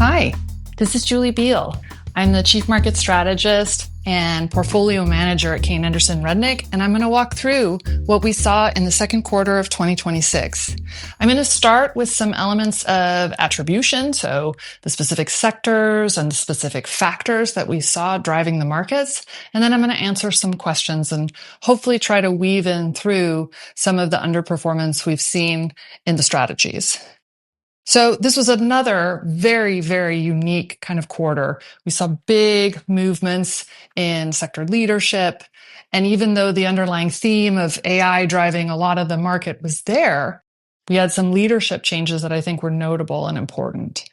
Hi, this is Julie Biel. I'm the Chief Market Strategist and Portfolio Manager at Kayne Anderson Rudnick, and I'm going to walk through what we saw in the second quarter of 2026. I'm going to start with some elements of attribution, so the specific sectors and the specific factors that we saw driving the markets, and then I'm going to answer some questions and hopefully try to weave in through some of the underperformance we've seen in the strategies. So this was another very, very unique kind of quarter. We saw big movements in sector leadership. And even though the underlying theme of AI driving a lot of the market was there, we had some leadership changes that I think were notable and important.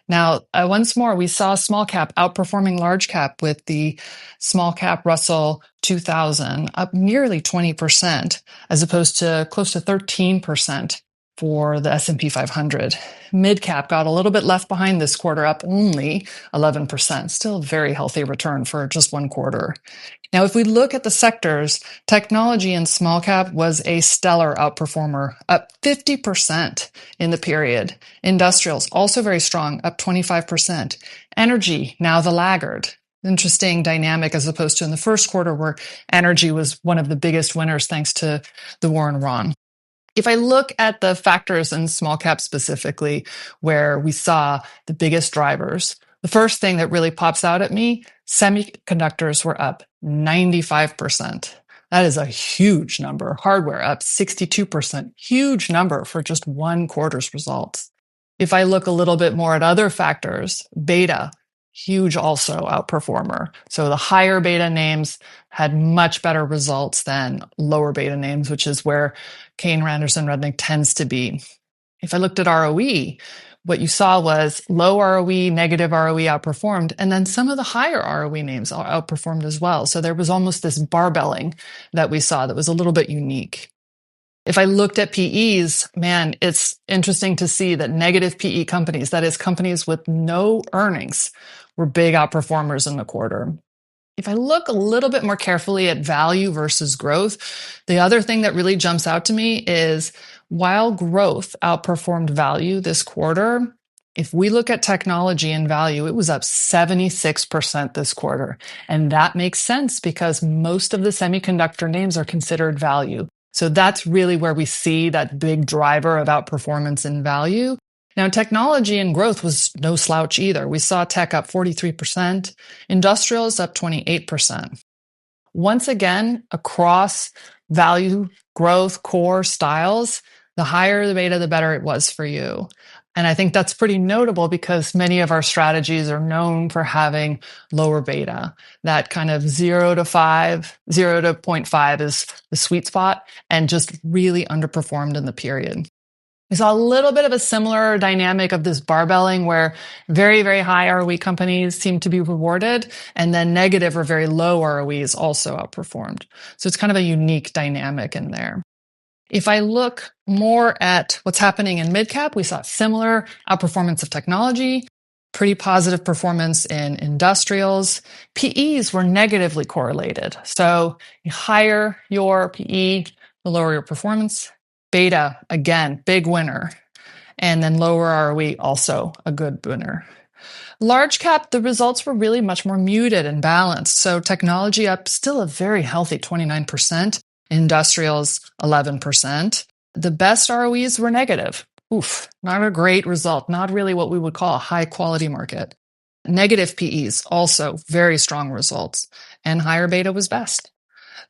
Now, once more, we saw small cap outperforming large cap with the small cap Russell 2000 up nearly 20%, as opposed to close to 13% for the S&P 500. Mid cap got a little bit left behind this quarter, up only 11%. Still a very healthy return for just one quarter. Now, if we look at the sectors, technology and small cap was a stellar outperformer, up 50% in the period. Industrials, also very strong, up 25%. Energy, now the laggard. Interesting dynamic as opposed to in the first quarter where energy was one of the biggest winners thanks to the war in Iran. If I look at the factors in small cap specifically, where we saw the biggest drivers, the first thing that really pops out at me, semiconductors were up 95%. That is a huge number. Hardware up 62%. Huge number for just one quarter's results. If I look a little bit more at other factors, beta, huge also outperformer. So the higher beta names had much better results than lower beta names, which is where Kayne Anderson Rudnick tends to be. If I looked at ROE, what you saw was low ROE, negative ROE outperformed, and then some of the higher ROE names outperformed as well. So there was almost this barbelling that we saw that was a little bit unique. If I looked at PEs, man, it's interesting to see that negative PE companies, that is companies with no earnings, were big outperformers in the quarter. If I look a little bit more carefully at value versus growth, the other thing that really jumps out to me is while growth outperformed value this quarter, if we look at technology and value, it was up 76% this quarter. And that makes sense because most of the semiconductor names are considered value. So that's really where we see that big driver of outperformance in value. Now, technology and growth was no slouch either. We saw tech up 43%, industrials up 28%. Once again, across value, growth, core styles, the higher the beta, the better it was for you. And I think that's pretty notable because many of our strategies are known for having lower beta. That kind of 0 to 5, 0 to 0.5 is the sweet spot and just really underperformed in the period. We saw a little bit of a similar dynamic of this barbelling where very, very high ROE companies seem to be rewarded and then negative or very low ROEs also outperformed. So it's kind of a unique dynamic in there. If I look more at what's happening in mid-cap, we saw similar outperformance of technology, pretty positive performance in industrials. PEs were negatively correlated. So the higher your PE, the lower your performance. Beta, again, big winner. And then lower ROE, also a good winner. Large cap, the results were really much more muted and balanced. So technology up still a very healthy 29%. Industrials, 11%. The best ROEs were negative. Oof, not a great result. Not really what we would call a high quality market. Negative PEs, also very strong results. And higher beta was best.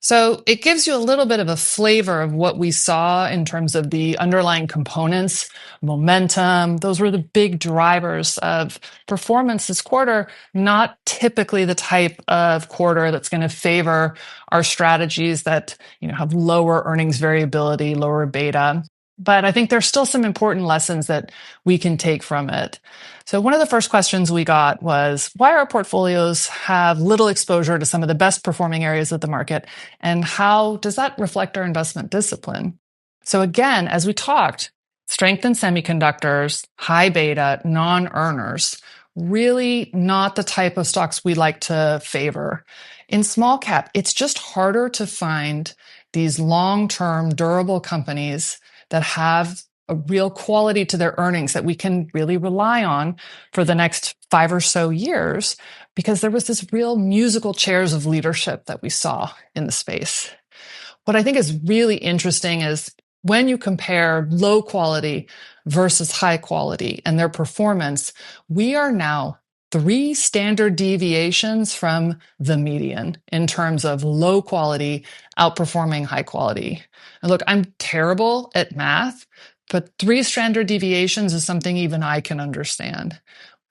So it gives you a little bit of a flavor of what we saw in terms of the underlying components, momentum. Those were the big drivers of performance this quarter, not typically the type of quarter that's going to favor our strategies that, have lower earnings variability, lower beta. But I think there's still some important lessons that we can take from it. So one of the first questions we got was why our portfolios have little exposure to some of the best performing areas of the market, and how does that reflect our investment discipline? So again, as we talked, strength in semiconductors, high beta, non-earners, really not the type of stocks we like to favor. In small cap, it's just harder to find these long-term durable companies that have a real quality to their earnings that we can really rely on for the next 5 or so years, because there was this real musical chairs of leadership that we saw in the space. What I think is really interesting is when you compare low quality versus high quality and their performance, we are now 3 standard deviations from the median in terms of low quality outperforming high quality. And look, I'm terrible at math, but 3 standard deviations is something even I can understand.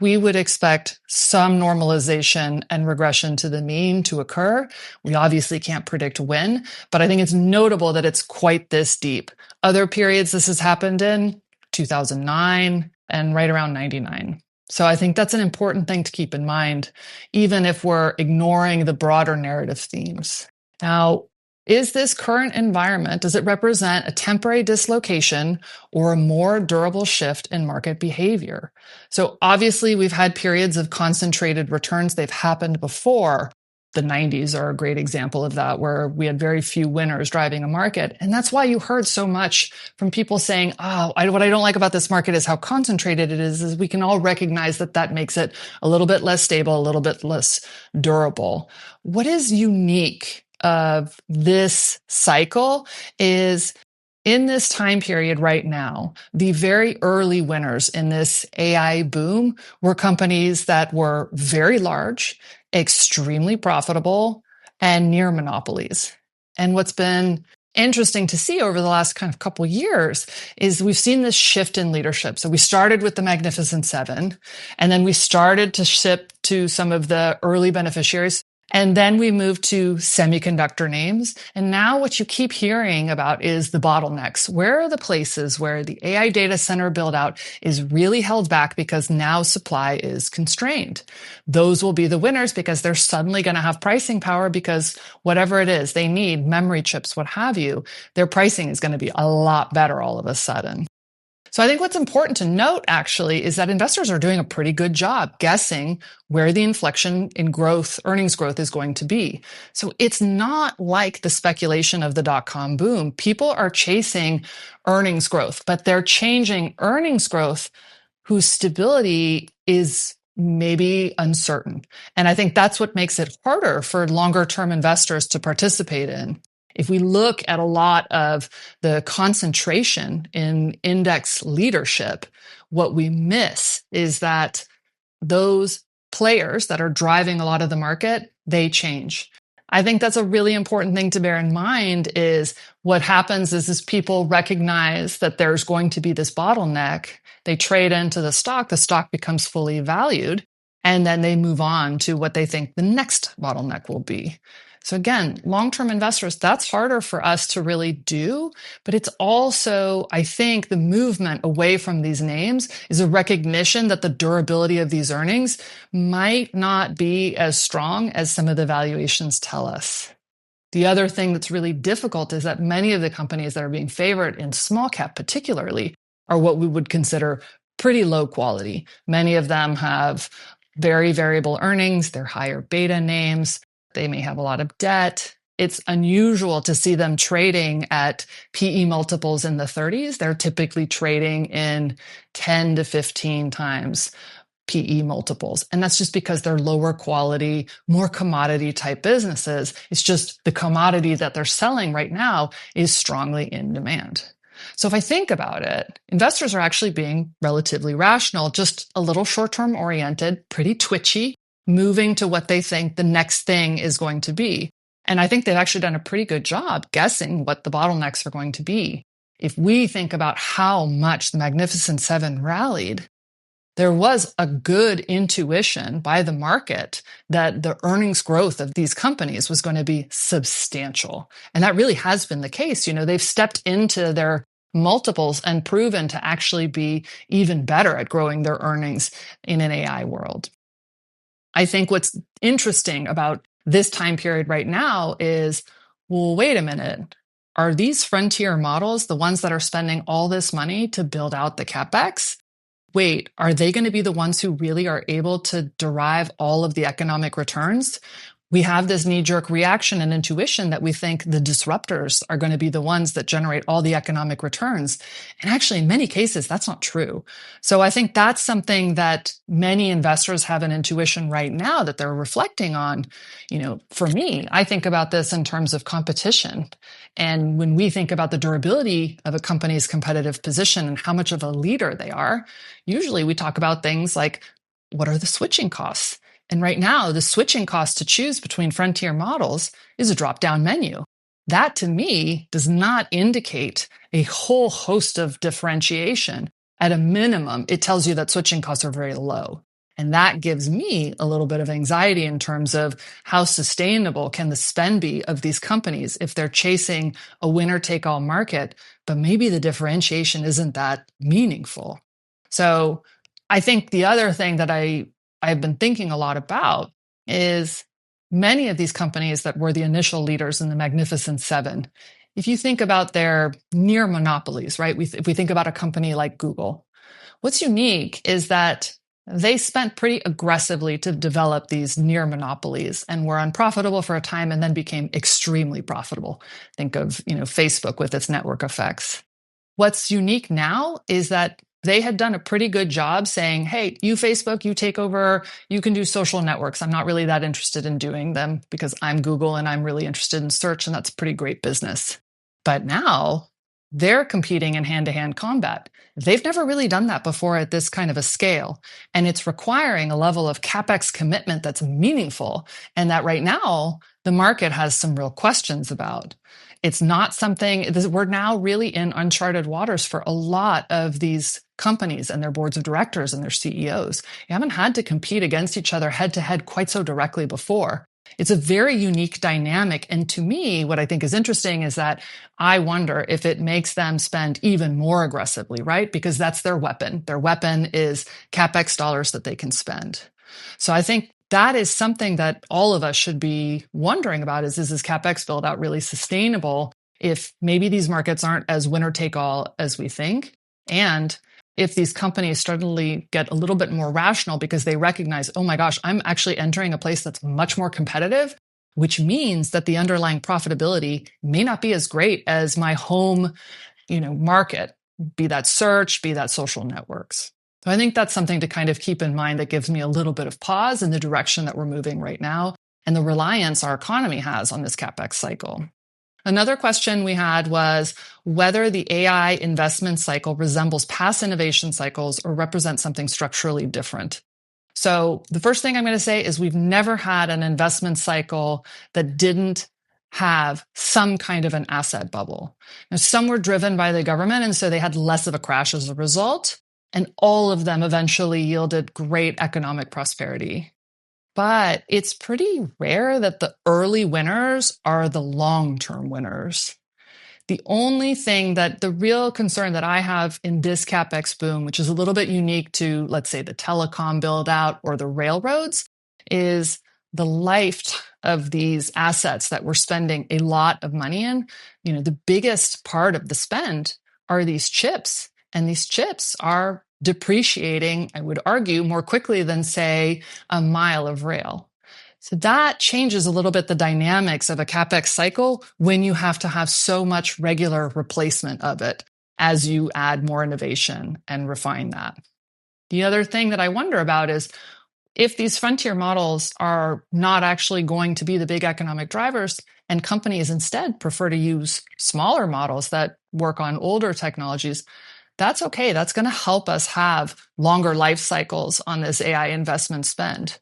We would expect some normalization and regression to the mean to occur. We obviously can't predict when, but I think it's notable that it's quite this deep. Other periods this has happened in 2009 and right around 99. So I think that's an important thing to keep in mind, even if we're ignoring the broader narrative themes. Now, is this current environment, does it represent a temporary dislocation or a more durable shift in market behavior? So obviously we've had periods of concentrated returns. They've happened before. The 90s are a great example of that, where we had very few winners driving a market. And that's why you heard so much from people saying, what I don't like about this market is how concentrated it is we can all recognize that that makes it a little bit less stable, a little bit less durable. What is unique of this cycle is in this time period right now, the very early winners in this AI boom were companies that were very large, extremely profitable, and near monopolies. And what's been interesting to see over the last kind of couple years is we've seen this shift in leadership. So we started with the Magnificent Seven, and then we started to shift to some of the early beneficiaries. And then we moved to semiconductor names. And now what you keep hearing about is the bottlenecks. Where are the places where the AI data center build out is really held back because now supply is constrained? Those will be the winners because they're suddenly going to have pricing power because whatever it is they need, memory chips, what have you, their pricing is going to be a lot better all of a sudden. So I think what's important to note actually is that investors are doing a pretty good job guessing where the inflection in growth, earnings growth is going to be. So it's not like the speculation of the dot-com boom. People are chasing earnings growth, but they're changing earnings growth whose stability is maybe uncertain. And I think that's what makes it harder for longer term investors to participate in. If we look at a lot of the concentration in index leadership, what we miss is that those players that are driving a lot of the market, they change. I think that's a really important thing to bear in mind is what happens is people recognize that there's going to be this bottleneck. They trade into the stock becomes fully valued, and then they move on to what they think the next bottleneck will be. So again, long-term investors, that's harder for us to really do, but it's also, I think, the movement away from these names is a recognition that the durability of these earnings might not be as strong as some of the valuations tell us. The other thing that's really difficult is that many of the companies that are being favored in small cap particularly are what we would consider pretty low quality. Many of them have very variable earnings, they're higher beta names. They may have a lot of debt. It's unusual to see them trading at PE multiples in the 30s. They're typically trading in 10 to 15 times PE multiples. And that's just because they're lower quality, more commodity type businesses. It's just the commodity that they're selling right now is strongly in demand. So if I think about it, investors are actually being relatively rational, just a little short-term oriented, pretty twitchy, moving to what they think the next thing is going to be. And I think they've actually done a pretty good job guessing what the bottlenecks are going to be. If we think about how much the Magnificent Seven rallied, there was a good intuition by the market that the earnings growth of these companies was going to be substantial. And that really has been the case. They've stepped into their multiples and proven to actually be even better at growing their earnings in an AI world. I think what's interesting about this time period right now is, well, wait a minute. Are these frontier models the ones that are spending all this money to build out the CapEx? Wait, are they going to be the ones who really are able to derive all of the economic returns? we have this knee-jerk reaction and intuition that we think the disruptors are going to be the ones that generate all the economic returns. And actually, in many cases, that's not true. So I think that's something that many investors have an intuition right now that they're reflecting on. For me, I think about this in terms of competition. And when we think about the durability of a company's competitive position and how much of a leader they are, usually we talk about things like, what are the switching costs? And right now, the switching cost to choose between frontier models is a drop-down menu. That, to me, does not indicate a whole host of differentiation. At a minimum, it tells you that switching costs are very low. And that gives me a little bit of anxiety in terms of how sustainable can the spend be of these companies if they're chasing a winner-take-all market, but maybe the differentiation isn't that meaningful. So I think the other thing that I've been thinking a lot about is many of these companies that were the initial leaders in the Magnificent Seven. If you think about their near monopolies, right? If we think about a company like Google, what's unique is that they spent pretty aggressively to develop these near monopolies and were unprofitable for a time and then became extremely profitable. Think of, Facebook with its network effects. What's unique now is that they had done a pretty good job saying, hey, you Facebook, you take over, you can do social networks. I'm not really that interested in doing them because I'm Google and I'm really interested in search, and that's pretty great business. But now they're competing in hand-to-hand combat. They've never really done that before at this kind of a scale. And it's requiring a level of CapEx commitment that's meaningful and that right now the market has some real questions about. It's not something, we're now really in uncharted waters for a lot of these companies and their boards of directors and their CEOs. You haven't had to compete against each other head to head quite so directly before. It's a very unique dynamic. And to me, what I think is interesting is that I wonder if it makes them spend even more aggressively, right? Because that's their weapon. Their weapon is CapEx dollars that they can spend. So I think that is something that all of us should be wondering about is this CapEx build out really sustainable if maybe these markets aren't as winner take all as we think? And if these companies suddenly get a little bit more rational because they recognize, oh my gosh, I'm actually entering a place that's much more competitive, which means that the underlying profitability may not be as great as my home, market, be that search, be that social networks. So I think that's something to kind of keep in mind that gives me a little bit of pause in the direction that we're moving right now and the reliance our economy has on this CapEx cycle. Another question we had was whether the AI investment cycle resembles past innovation cycles or represents something structurally different. So the first thing I'm going to say is we've never had an investment cycle that didn't have some kind of an asset bubble. Now, some were driven by the government, and so they had less of a crash as a result. And all of them eventually yielded great economic prosperity. But it's pretty rare that the early winners are the long-term winners. The only thing the real concern that I have in this CapEx boom, which is a little bit unique to, let's say, the telecom build out or the railroads, is the life of these assets that we're spending a lot of money in. The biggest part of the spend are these chips. And these chips are depreciating, I would argue, more quickly than, say, a mile of rail. So that changes a little bit the dynamics of a CapEx cycle when you have to have so much regular replacement of it as you add more innovation and refine that. The other thing that I wonder about is if these frontier models are not actually going to be the big economic drivers and companies instead prefer to use smaller models that work on older technologies, that's okay. That's going to help us have longer life cycles on this AI investment spend.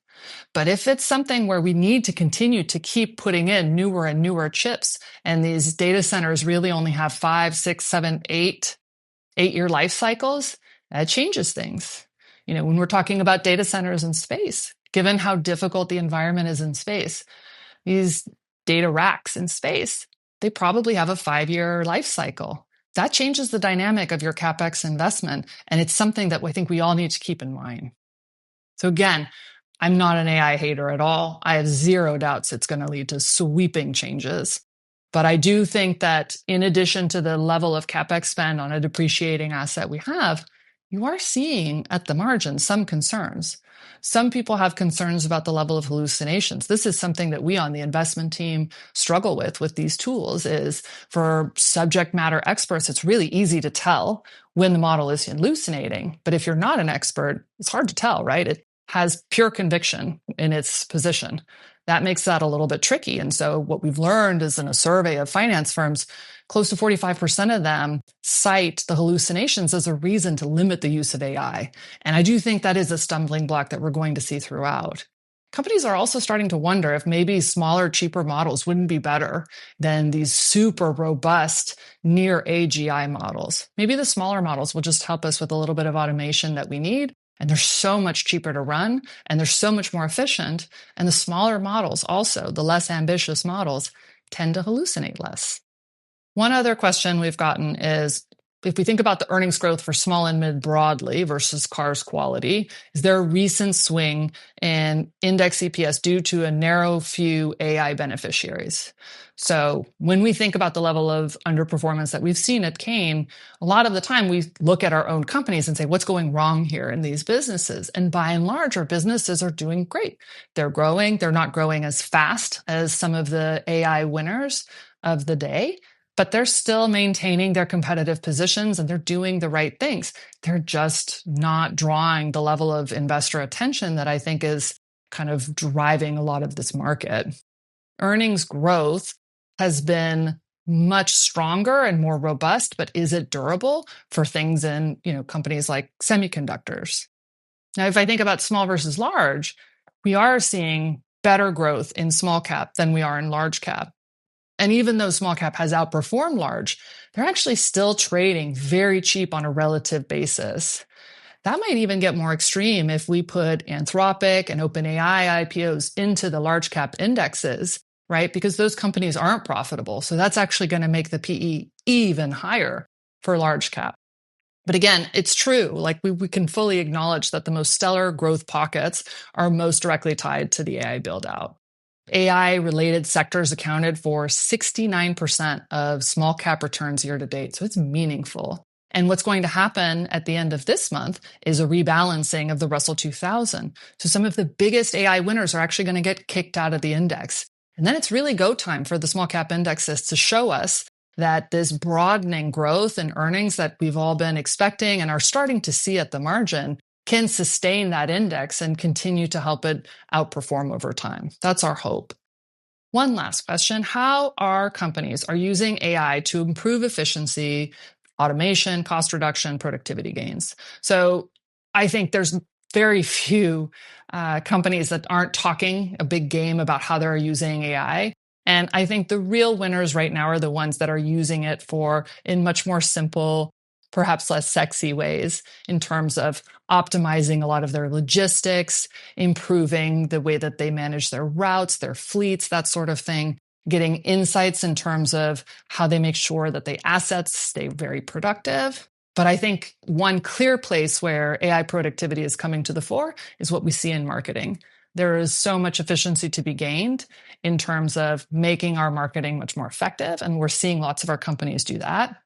But if it's something where we need to continue to keep putting in newer and newer chips, and these data centers really only have 5, 6, 7, 8-year life cycles, that changes things. When we're talking about data centers in space, given how difficult the environment is in space, these data racks in space, they probably have a 5-year life cycle. That changes the dynamic of your CapEx investment, and it's something that I think we all need to keep in mind. So again, I'm not an AI hater at all. I have zero doubts it's going to lead to sweeping changes. But I do think that in addition to the level of CapEx spend on a depreciating asset we have, you are seeing at the margin some concerns. Some people have concerns about the level of hallucinations. This is something that we on the investment team struggle with these tools is for subject matter experts, it's really easy to tell when the model is hallucinating. But if you're not an expert, it's hard to tell, right? It has pure conviction in its position. That makes that a little bit tricky. And so what we've learned is in a survey of finance firms, close to 45% of them cite the hallucinations as a reason to limit the use of AI. And I do think that is a stumbling block that we're going to see throughout. Companies are also starting to wonder if maybe smaller, cheaper models wouldn't be better than these super robust near AGI models. Maybe the smaller models will just help us with a little bit of automation that we need. And they're so much cheaper to run and they're so much more efficient. And the smaller models also, the less ambitious models, tend to hallucinate less. One other question we've gotten is, if we think about the earnings growth for small and mid broadly versus cars quality, is there a recent swing in index EPS due to a narrow few AI beneficiaries? So when we think about the level of underperformance that we've seen at Kayne, a lot of the time we look at our own companies and say, what's going wrong here in these businesses? And by and large, our businesses are doing great. They're growing. They're not growing as fast as some of the AI winners of the day, but they're still maintaining their competitive positions and they're doing the right things. They're just not drawing the level of investor attention that I think is kind of driving a lot of this market. Earnings growth has been much stronger and more robust, but is it durable for things in, companies like semiconductors? Now, if I think about small versus large, we are seeing better growth in small cap than we are in large cap. And even though small cap has outperformed large, they're actually still trading very cheap on a relative basis. That might even get more extreme if we put Anthropic and OpenAI IPOs into the large cap indexes, right? Because those companies aren't profitable. So that's actually going to make the PE even higher for large cap. But again, it's true. Like we can fully acknowledge that the most stellar growth pockets are most directly tied to the AI build out. AI-related sectors accounted for 69% of small cap returns year to date, so it's meaningful. And what's going to happen at the end of this month is a rebalancing of the Russell 2000. So some of the biggest AI winners are actually going to get kicked out of the index. And then it's really go time for the small cap indexes to show us that this broadening growth and earnings that we've all been expecting and are starting to see at the margin can sustain that index and continue to help it outperform over time. That's our hope. One last question. How are companies using AI to improve efficiency, automation, cost reduction, productivity gains? So I think there's very few companies that aren't talking a big game about how they're using AI. And I think the real winners right now are the ones that are using it in much more simple, perhaps less sexy ways in terms of optimizing a lot of their logistics, improving the way that they manage their routes, their fleets, that sort of thing, getting insights in terms of how they make sure that the assets stay very productive. But I think one clear place where AI productivity is coming to the fore is what we see in marketing. There is so much efficiency to be gained in terms of making our marketing much more effective. And we're seeing lots of our companies do that.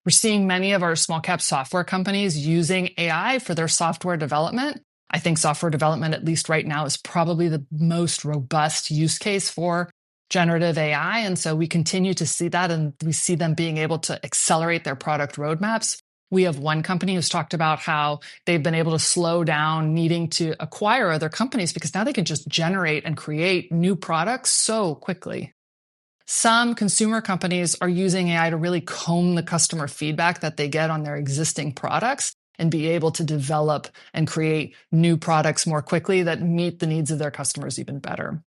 We're seeing many of our small cap software companies using AI for their software development. I think software development, at least right now, is probably the most robust use case for generative AI. And so we continue to see that, and we see them being able to accelerate their product roadmaps. We have one company who's talked about how they've been able to slow down needing to acquire other companies because now they can just generate and create new products so quickly. Some consumer companies are using AI to really comb the customer feedback that they get on their existing products and be able to develop and create new products more quickly that meet the needs of their customers even better.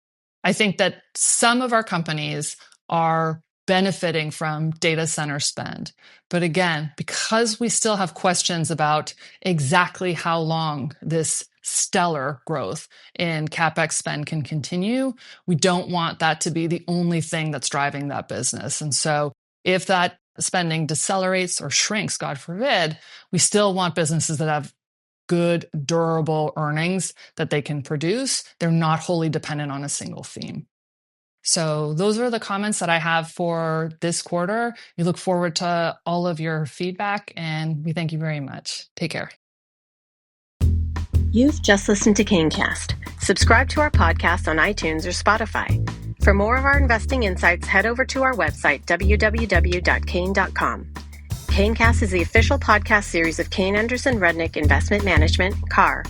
I think that some of our companies are benefiting from data center spend. But again, because we still have questions about exactly how long this stellar growth in CapEx spend can continue, we don't want that to be the only thing that's driving that business. And so if that spending decelerates or shrinks, God forbid, we still want businesses that have good, durable earnings that they can produce. They're not wholly dependent on a single theme. So those are the comments that I have for this quarter. We look forward to all of your feedback, and we thank you very much. Take care. You've just listened to KayneCast. Subscribe to our podcast on iTunes or Spotify. For more of our investing insights, head over to our website, www.kayne.com. KayneCast is the official podcast series of Kayne Anderson Rudnick Investment Management, CAR.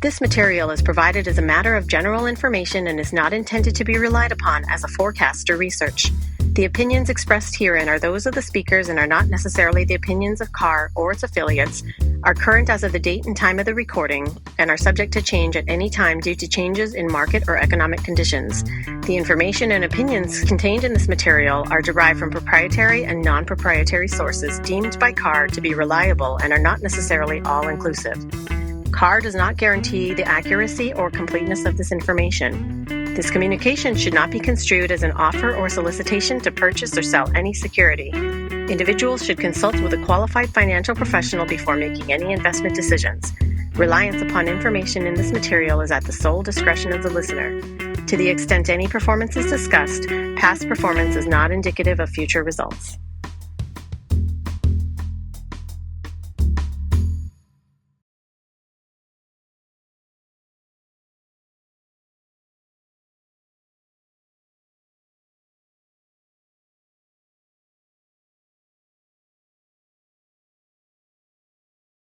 This material is provided as a matter of general information and is not intended to be relied upon as a forecast or research. The opinions expressed herein are those of the speakers and are not necessarily the opinions of CAR or its affiliates, are current as of the date and time of the recording, and are subject to change at any time due to changes in market or economic conditions. The information and opinions contained in this material are derived from proprietary and non-proprietary sources deemed by CAR to be reliable and are not necessarily all-inclusive. CAR does not guarantee the accuracy or completeness of this information. This communication should not be construed as an offer or solicitation to purchase or sell any security. Individuals should consult with a qualified financial professional before making any investment decisions. Reliance upon information in this material is at the sole discretion of the listener. To the extent any performance is discussed, past performance is not indicative of future results.